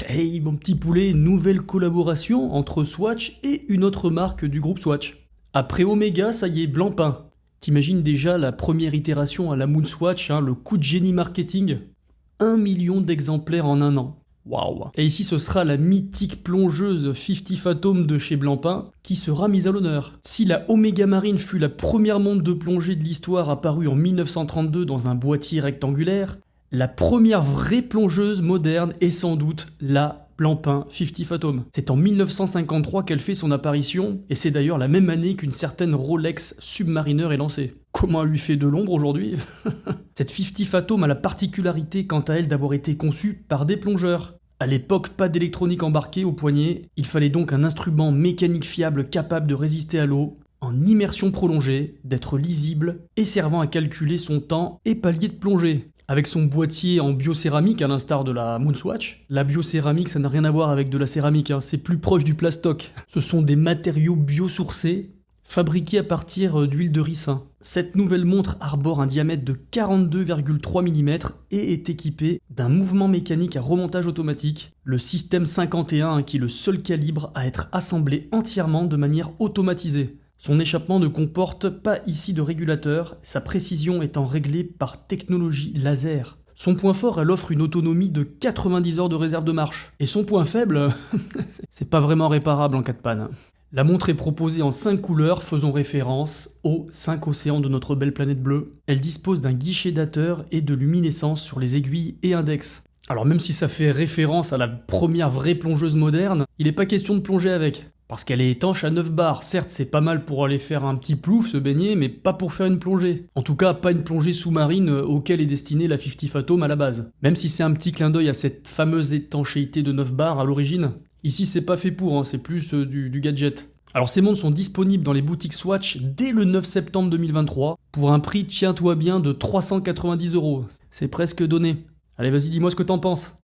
Hey mon petit poulet, nouvelle collaboration entre Swatch et une autre marque du groupe Swatch. Après Omega, ça y est, Blancpain. T'imagines déjà la première itération à la Moon Swatch, le coup de génie marketing? 1 million d'exemplaires en un an. Waouh. Et ici, ce sera la mythique plongeuse 50 Fathom de chez Blancpain qui sera mise à l'honneur. Si la Omega Marine fut la première montre de plongée de l'histoire apparue en 1932 dans un boîtier rectangulaire, la première vraie plongeuse moderne est sans doute la Blancpain 50 Fathom. C'est en 1953 qu'elle fait son apparition, et c'est d'ailleurs la même année qu'une certaine Rolex Submariner est lancée. Comment elle lui fait de l'ombre aujourd'hui? Cette 50 Fathom a la particularité quant à elle d'avoir été conçue par des plongeurs. À l'époque, pas d'électronique embarquée au poignet, il fallait donc un instrument mécanique fiable capable de résister à l'eau, en immersion prolongée, d'être lisible et servant à calculer son temps et palier de plongée. Avec son boîtier en biocéramique à l'instar de la Moonswatch, la biocéramique ça n'a rien à voir avec de la céramique, c'est plus proche du plastoc. Ce sont des matériaux biosourcés, fabriqués à partir d'huile de ricin. Cette nouvelle montre arbore un diamètre de 42,3 mm et est équipée d'un mouvement mécanique à remontage automatique, le système 51 qui est le seul calibre à être assemblé entièrement de manière automatisée. Son échappement ne comporte pas ici de régulateur, sa précision étant réglée par technologie laser. Son point fort, elle offre une autonomie de 90 heures de réserve de marche. Et son point faible, c'est pas vraiment réparable en cas de panne. La montre est proposée en 5 couleurs faisant référence aux 5 océans de notre belle planète bleue. Elle dispose d'un guichet dateur et de luminescence sur les aiguilles et index. Alors même si ça fait référence à la première vraie plongeuse moderne, il n'est pas question de plonger avec. Parce qu'elle est étanche à 9 bars. Certes, c'est pas mal pour aller faire un petit plouf, se baigner, mais pas pour faire une plongée. En tout cas, pas une plongée sous-marine auquel est destinée la 50 Fathom à la base. Même si c'est un petit clin d'œil à cette fameuse étanchéité de 9 bars à l'origine. Ici, c'est pas fait pour, c'est plus du gadget. Alors ces montres sont disponibles dans les boutiques Swatch dès le 9 septembre 2023, pour un prix, tiens-toi bien, de 390 €. C'est presque donné. Allez, vas-y, dis-moi ce que t'en penses.